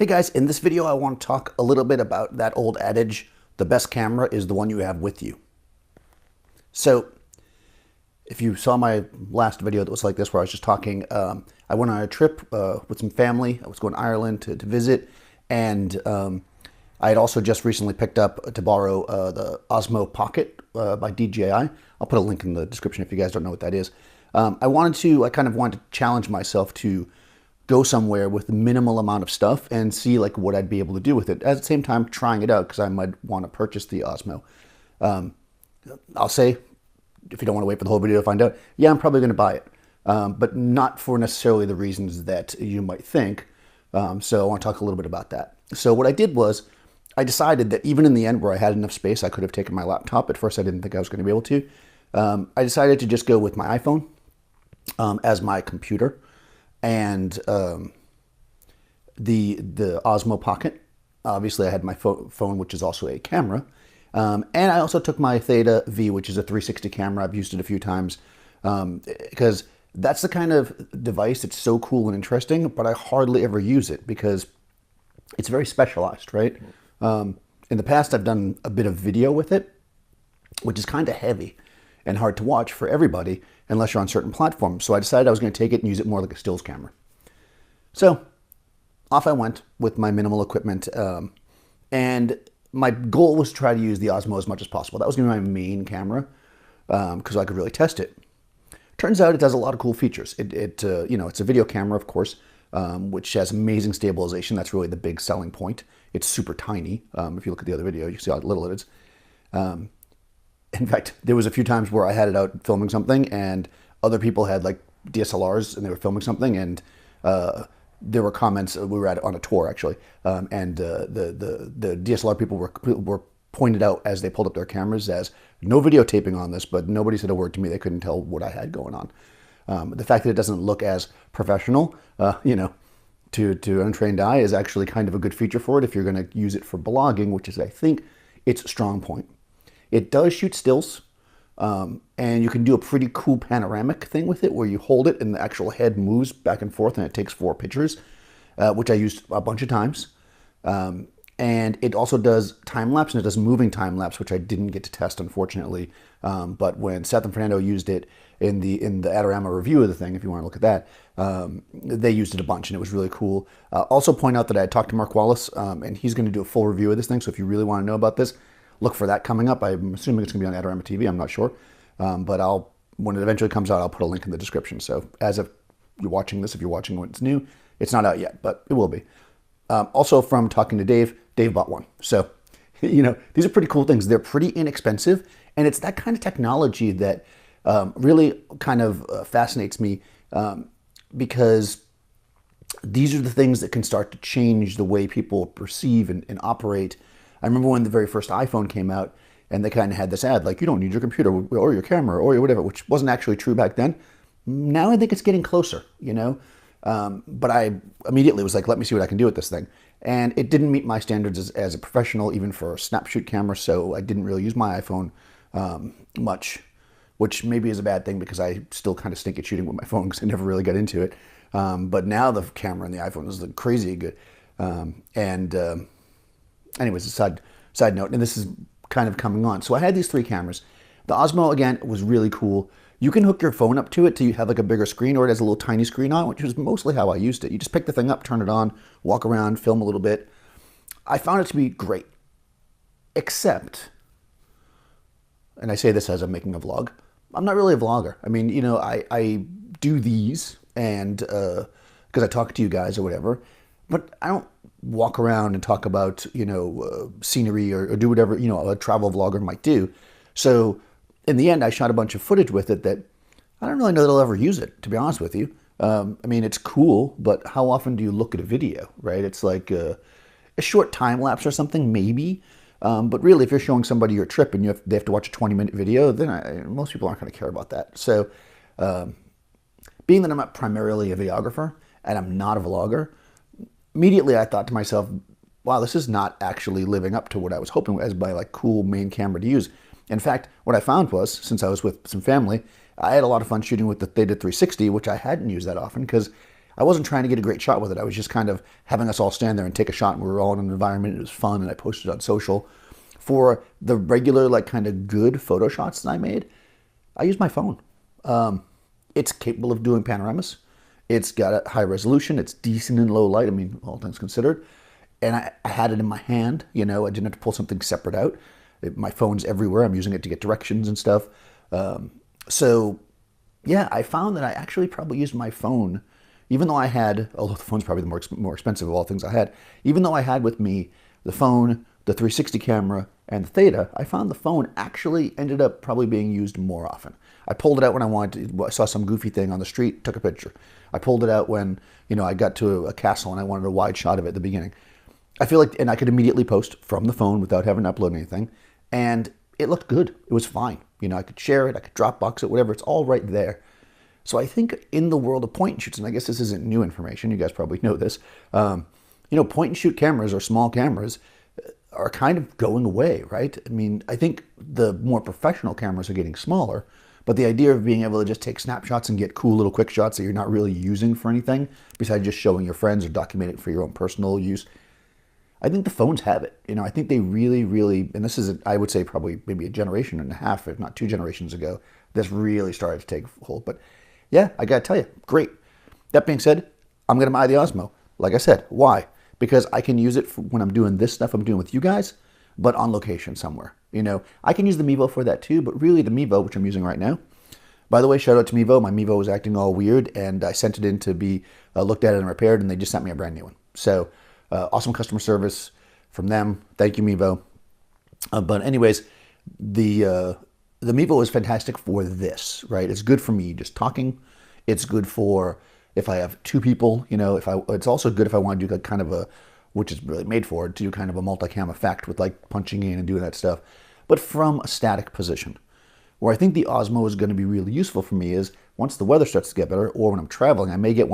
Hey guys, in this video I want to talk a little bit about that old adage, the best camera is the one you have with you. So, if you saw my last video that was like this where I was just talking, I went on a trip with some family. I was going to Ireland to visit, and I had also just recently picked up to borrow the Osmo Pocket by DJI. I'll put a link in the description if you guys don't know what that is. I kind of wanted to challenge myself to go somewhere with a minimal amount of stuff and see like what I'd be able to do with it. At the same time, trying it out because I might want to purchase the Osmo. I'll say, if you don't want to wait for the whole video to find out, yeah, I'm probably going to buy it, but not for necessarily the reasons that you might think. So I want to talk a little bit about that. So what I did was I decided that even in the end where I had enough space, I could have taken my laptop. At first, I didn't think I was going to be able to. I decided to just go with my iPhone as my computer. And the Osmo Pocket. Obviously, I had my phone, which is also a camera. And I also took my Theta V, which is a 360 camera. I've used it a few times because that's the kind of device that's so cool and interesting, but I hardly ever use it because it's very specialized, right? In the past, I've done a bit of video with it, which is kind of heavy and hard to watch for everybody unless you're on certain platforms. So I decided I was going to take it and use it more like a stills camera. So off I went with my minimal equipment. And my goal was to try to use the Osmo as much as possible. That was going to be my main camera because I could really test it. Turns out it does a lot of cool features. It's a video camera, of course, which has amazing stabilization. That's really the big selling point. It's super tiny. If you look at the other video, you can see how little it is. In fact, there was a few times where I had it out filming something and other people had like DSLRs and they were filming something, and there were comments. We were on a tour actually, and the DSLR people were pointed out as they pulled up their cameras as no videotaping on this, but nobody said a word to me. They couldn't tell what I had going on. The fact that it doesn't look as professional, to untrained eye is actually kind of a good feature for it if you're going to use it for blogging, which is, I think, its strong point. It does shoot stills, and you can do a pretty cool panoramic thing with it where you hold it and the actual head moves back and forth and it takes 4 pictures, which I used a bunch of times. And it also does time-lapse, and it does moving time-lapse, which I didn't get to test, unfortunately. But when Seth and Fernando used it in the Adorama review of the thing, if you want to look at that, they used it a bunch, and it was really cool. Also point out that I talked to Mark Wallace, and he's going to do a full review of this thing, so if you really want to know about this, look for that coming up. I'm assuming it's going to be on Adorama TV. I'm not sure. But when it eventually comes out, I'll put a link in the description. So as of you're watching this, if you're watching when it's new, it's not out yet, but it will be. Also from talking to Dave bought one. So, these are pretty cool things. They're pretty inexpensive. And it's that kind of technology that really kind of fascinates me because these are the things that can start to change the way people perceive and operate. I remember when the very first iPhone came out and they kind of had this ad, like, you don't need your computer or your camera or whatever, which wasn't actually true back then. Now I think it's getting closer, but I immediately was like, let me see what I can do with this thing. And it didn't meet my standards as a professional, even for a snap shoot camera, so I didn't really use my iPhone much, which maybe is a bad thing because I still kind of stink at shooting with my phone because I never really got into it. But now the camera in the iPhone is crazy good. Anyways, a side note, and this is kind of coming on. So I had these 3 cameras. The Osmo, again, was really cool. You can hook your phone up to it to have like a bigger screen, or it has a little tiny screen on, which is mostly how I used it. You just pick the thing up, turn it on, walk around, film a little bit. I found it to be great, except, and I say this as I'm making a vlog, I'm not really a vlogger. I mean, I do these and because I talk to you guys or whatever, but I don't walk around and talk about, scenery or do whatever, a travel vlogger might do. So in the end, I shot a bunch of footage with it that I don't really know that I'll ever use it, to be honest with you. I mean, it's cool, but how often do you look at a video, right? It's like a short time lapse or something, maybe. But really, if you're showing somebody your trip and they have to watch a 20-minute video, then most people aren't going to care about that. So being that I'm not primarily a videographer and I'm not a vlogger, immediately I thought to myself, wow, this is not actually living up to what I was hoping as my cool main camera to use. In fact, what I found was, since I was with some family, I had a lot of fun shooting with the Theta 360, which I hadn't used that often because I wasn't trying to get a great shot with it. I was just kind of having us all stand there and take a shot, and we were all in an environment. It was fun, and I posted it on social. For the regular, like, kind of good photo shots that I made, I used my phone. It's capable of doing panoramas. It's got a high resolution. It's decent in low light, I mean, all things considered. And I had it in my hand, I didn't have to pull something separate out. My phone's everywhere. I'm using it to get directions and stuff. So, yeah, I found that I actually probably used my phone, even though I had, although the phone's probably the more expensive of all things I had, even though I had with me the phone, the 360 camera, and the Theta, I found the phone actually ended up probably being used more often. I pulled it out when I wanted to, I saw some goofy thing on the street, took a picture. I pulled it out when, I got to a castle and I wanted a wide shot of it at the beginning. I feel like, and I could immediately post from the phone without having to upload anything, and it looked good. It was fine. I could share it, I could Dropbox it, whatever. It's all right there. So I think in the world of point and shoots, and I guess this isn't new information, you guys probably know this, point and shoot cameras or small cameras are kind of going away, right? I mean, I think the more professional cameras are getting smaller, but the idea of being able to just take snapshots and get cool little quick shots that you're not really using for anything besides just showing your friends or documenting it for your own personal use, I think the phones have it. I think they really, really, and this is, I would say, probably maybe a generation and a half, if not 2 generations ago, this really started to take hold. But yeah, I got to tell you, great. That being said, I'm going to buy the Osmo. Like I said, why? Because I can use it for when I'm doing this stuff I'm doing with you guys, but on location somewhere. I can use the Mevo for that too, but really the Mevo, which I'm using right now. By the way, shout out to Mevo. My Mevo was acting all weird, and I sent it in to be looked at and repaired, and they just sent me a brand new one. So awesome customer service from them. Thank you, Mevo. But anyways, the Mevo is fantastic for this, right? It's good for me just talking. It's good for if I have 2 people, it's also good if I want to do like kind of a, which is really made for it, to do kind of a multicam effect with like punching in and doing that stuff, but from a static position. Where I think the Osmo is going to be really useful for me is once the weather starts to get better, or when I'm traveling, I may get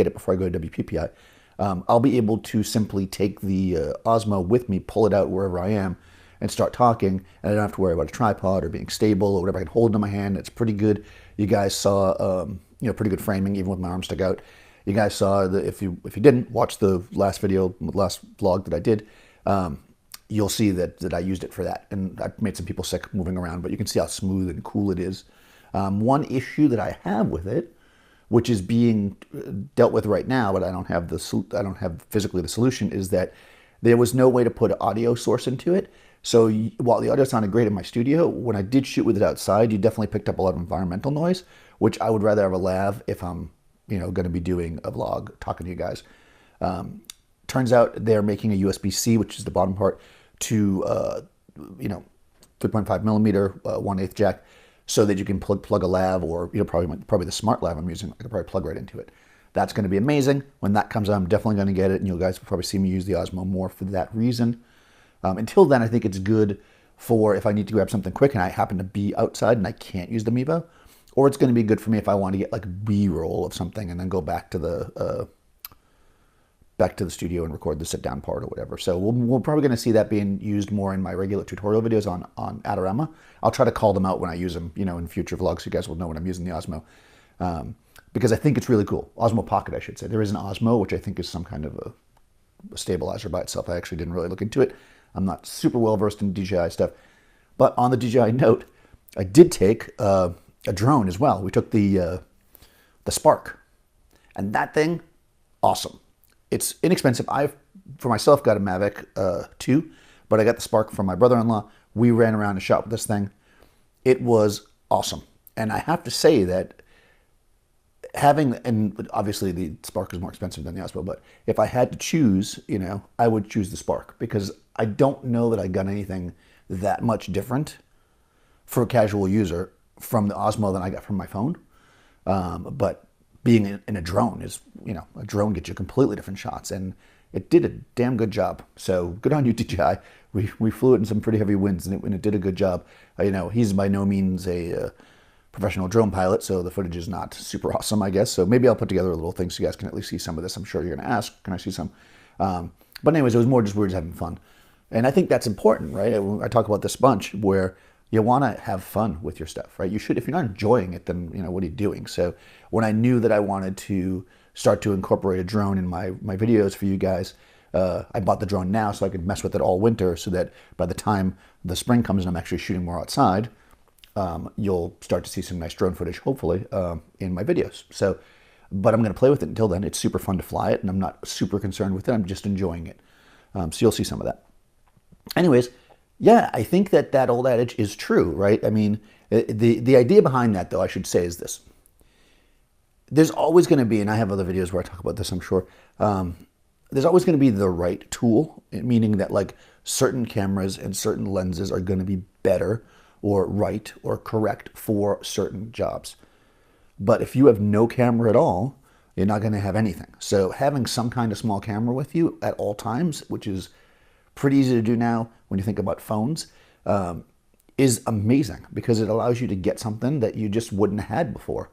it before I go to WPPI. I'll be able to simply take the Osmo with me, pull it out wherever I am, and start talking, and I don't have to worry about a tripod or being stable or whatever. I can hold it in my hand. It's pretty good. You guys saw, pretty good framing even with my arm stuck out. You guys saw that if you didn't watch the last vlog that I did, you'll see that I used it for that, and I made some people sick moving around. But you can see how smooth and cool it is. One issue that I have with it, which is being dealt with right now, but I don't have physically the solution, is that there was no way to put an audio source into it. So while the audio sounded great in my studio, when I did shoot with it outside, you definitely picked up a lot of environmental noise, which I would rather have a lav if I'm, going to be doing a vlog, talking to you guys. Turns out they're making a USB-C, which is the bottom part, to 3.5 millimeter 1/8 jack, so that you can plug a lav, or probably the smart lav I'm using. I could probably plug right into it. That's going to be amazing. When that comes out, I'm definitely going to get it, and you guys will probably see me use the Osmo more for that reason. Until then, I think it's good for if I need to grab something quick and I happen to be outside and I can't use the Mevo, or it's going to be good for me if I want to get like B-roll of something and then go back to the studio and record the sit-down part or whatever. So we're probably going to see that being used more in my regular tutorial videos on Adorama. I'll try to call them out when I use them, in future vlogs, so you guys will know when I'm using the Osmo. Because I think it's really cool. Osmo Pocket, I should say. There is an Osmo, which I think is some kind of a stabilizer by itself. I actually didn't really look into it. I'm not super well versed in DJI stuff. But on the DJI note, I did take a drone as well. We took the Spark. And that thing, awesome. It's inexpensive. I've, for myself, got a Mavic 2, but I got the Spark from my brother-in-law. We ran around and shot with this thing. It was awesome. And I have to say that and obviously the Spark is more expensive than the Osmo, but if I had to choose, I would choose the Spark, because I don't know that I got anything that much different for a casual user from the Osmo than I got from my phone. But being in a drone is, a drone gets you completely different shots, and it did a damn good job. So good on you, DJI. We flew it in some pretty heavy winds, and it did a good job. He's by no means a professional drone pilot, so the footage is not super awesome, I guess. So maybe I'll put together a little thing so you guys can at least see some of this. I'm sure you're going to ask, can I see some? But anyways, it was more just we're just having fun. And I think that's important, right? I talk about this bunch where you want to have fun with your stuff, right? You should. If you're not enjoying it, then, what are you doing? So when I knew that I wanted to start to incorporate a drone in my videos for you guys. I bought the drone now so I could mess with it all winter, so that by the time the spring comes and I'm actually shooting more outside, you'll start to see some nice drone footage, hopefully, in my videos. So, but I'm going to play with it until then. It's super fun to fly it, and I'm not super concerned with it. I'm just enjoying it. So you'll see some of that. Anyways, yeah, I think that old adage is true, right? I mean, the idea behind that, though, I should say, is this. There's always going to be, and I have other videos where I talk about this, I'm sure, there's always going to be the right tool, meaning that like certain cameras and certain lenses are going to be better or right or correct for certain jobs. But if you have no camera at all, you're not going to have anything. So having some kind of small camera with you at all times, which is pretty easy to do now when you think about phones, is amazing because it allows you to get something that you just wouldn't have had before.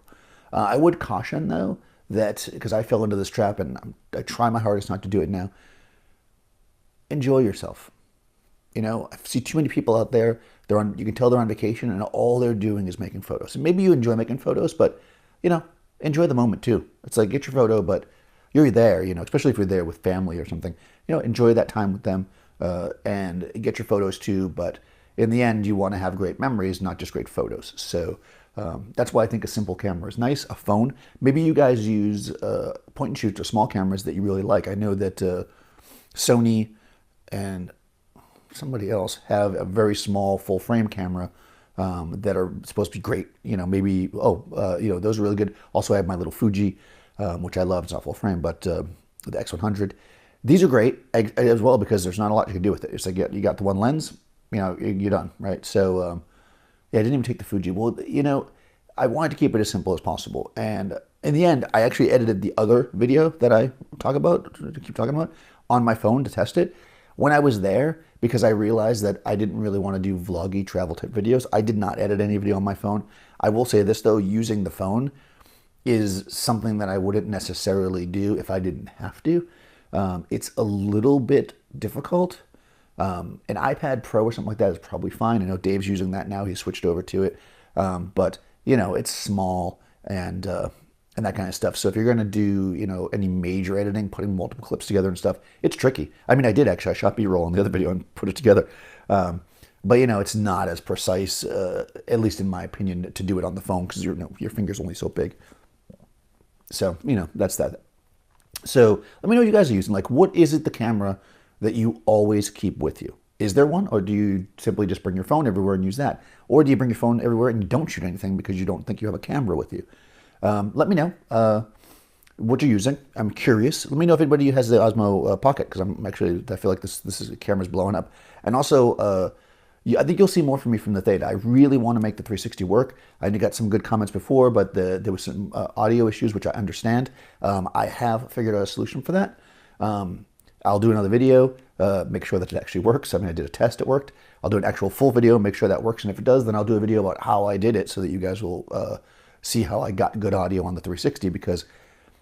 I would caution, though, that, because I fell into this trap and I try my hardest not to do it now, enjoy yourself. You know, I see too many people out there, you can tell they're on vacation and all they're doing is making photos. And maybe you enjoy making photos, but, you know, enjoy the moment too. It's like, get your photo, but you're there, you know, especially if you're there with family or something, you know, enjoy that time with them and get your photos too. But in the end, you want to have great memories, not just great photos. So that's why I think a simple camera is nice. A phone. Maybe you guys use point and shoot or small cameras that you really like. I know that Sony and somebody else have a very small full frame camera that are supposed to be great. You know, maybe, you know, those are really good. Also, I have my little Fuji, which I love. It's not full frame, but the X100. These are great as well because there's not a lot you can do with it. It's like you got the one lens, you know, you're done, right? So, yeah, I didn't even take the Fuji. Well, you know, I wanted to keep it as simple as possible. And in the end, I actually edited the other video that I keep talking about, on my phone to test it. When I was there, because I realized that I didn't really want to do vloggy travel type videos, I did not edit any video on my phone. I will say this, though, using the phone is something that I wouldn't necessarily do if I didn't have to. It's a little bit difficult. An iPad Pro or something like that is probably fine. I know Dave's using that now. He switched over to it. But, you know, it's small and that kind of stuff. So if you're going to do, you know, any major editing, putting multiple clips together and stuff, it's tricky. I mean, I did actually. I shot B-roll on the other video and put it together. But, you know, it's not as precise, at least in my opinion, to do it on the phone because your finger's only so big. So, you know, that's that. So let me know what you guys are using. Like, what is it, the camera that you always keep with you? Is there one, or do you simply just bring your phone everywhere and use that? Or do you bring your phone everywhere and you don't shoot anything because you don't think you have a camera with you? Let me know what you're using. I'm curious. Let me know if anybody has the Osmo Pocket, because I feel like this camera's blowing up. And also, I think you'll see more from me from the Theta. I really want to make the 360 work. I got some good comments before, but there was some audio issues, which I understand. I have figured out a solution for that. I'll do another video, make sure that it actually works. I mean, I did a test, it worked. I'll do an actual full video, make sure that works. And if it does, then I'll do a video about how I did it so that you guys will see how I got good audio on the 360. Because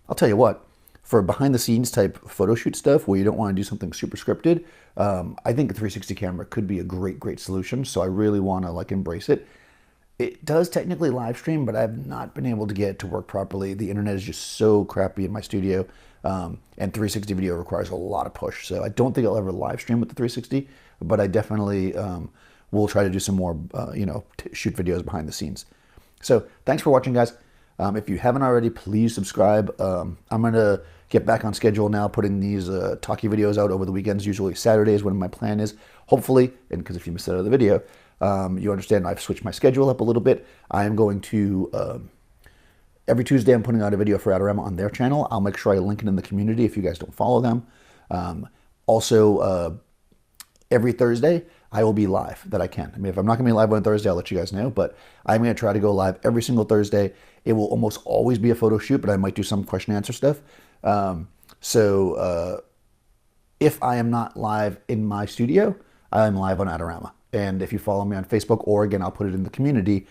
I'll tell you what, for behind the scenes type photo shoot stuff where you don't want to do something super scripted, I think a 360 camera could be a great solution. So I really want to like embrace it. It does technically live stream, but I've not been able to get it to work properly. The internet is just so crappy in my studio. And 360 video requires a lot of push. So I don't think I'll ever live stream with the 360, but I definitely will try to do some more, shoot videos behind the scenes. So thanks for watching, guys. If you haven't already, please subscribe. I'm going to get back on schedule now, putting these talkie videos out over the weekends, usually Saturdays when my plan is. Hopefully, and because if you missed out of the video, you understand I've switched my schedule up a little bit. I am going to... Every Tuesday, I'm putting out a video for Adorama on their channel. I'll make sure I link it in the community if you guys don't follow them. Also, every Thursday, I will be live that I can. I mean, if I'm not going to be live on Thursday, I'll let you guys know. But I'm going to try to go live every single Thursday. It will almost always be a photo shoot, but I might do some question and answer stuff. If I am not live in my studio, I'm live on Adorama. And if you follow me on Facebook, or again, I'll put it in the community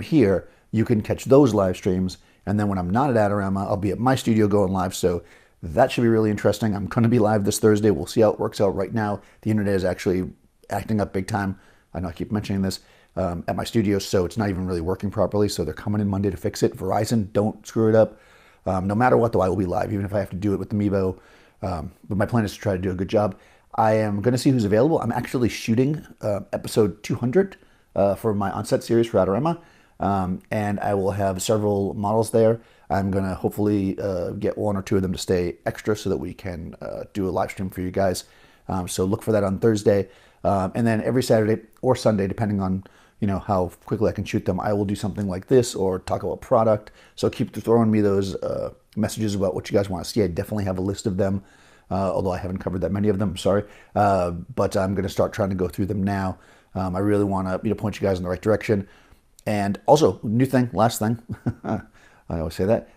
here, you can catch those live streams. And then when I'm not at Adorama, I'll be at my studio going live. So that should be really interesting. I'm going to be live this Thursday. We'll see how it works out. Right now, the internet is actually acting up big time. I know I keep mentioning this at my studio, so it's not even really working properly. So they're coming in Monday to fix it. Verizon, don't screw it up. No matter what, though, I will be live, even if I have to do it with the Mevo. But my plan is to try to do a good job. I am going to see who's available. I'm actually shooting episode 200 for my on-set series for Adorama, and I will have several models there. I'm going to hopefully get one or two of them to stay extra so that we can do a live stream for you guys. So look for that on Thursday. And then every Saturday or Sunday, depending on how quickly I can shoot them, I will do something like this or talk about product. So keep throwing me those messages about what you guys want to see. I definitely have a list of them, although I haven't covered that many of them, sorry. But I'm going to start trying to go through them now. I really want to point you guys in the right direction. And also, new thing, last thing, I always say that.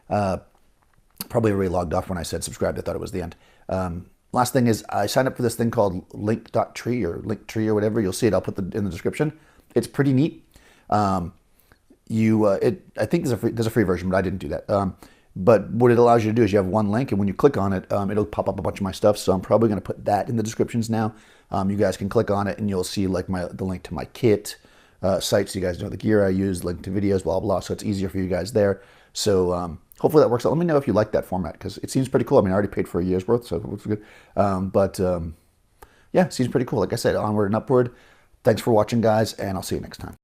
Probably already logged off when I said subscribe. I thought it was the end. Last thing is I signed up for this thing called link.tree or Linktree or whatever. You'll see it. I'll put it in the description. It's pretty neat. I think there's a free version, but I didn't do that. But what it allows you to do is you have one link, and when you click on it, it'll pop up a bunch of my stuff. So I'm probably going to put that in the descriptions now. You guys can click on it, and you'll see like the link to my kit, sites. So you guys know the gear I use, link to videos, blah blah. So it's easier for you guys there. So hopefully that works out. Let me know if you like that format because it seems pretty cool. I mean, I already paid for a year's worth, so it looks good. Yeah, it seems pretty cool. Like I said, onward and upward. Thanks for watching, guys, and I'll see you next time.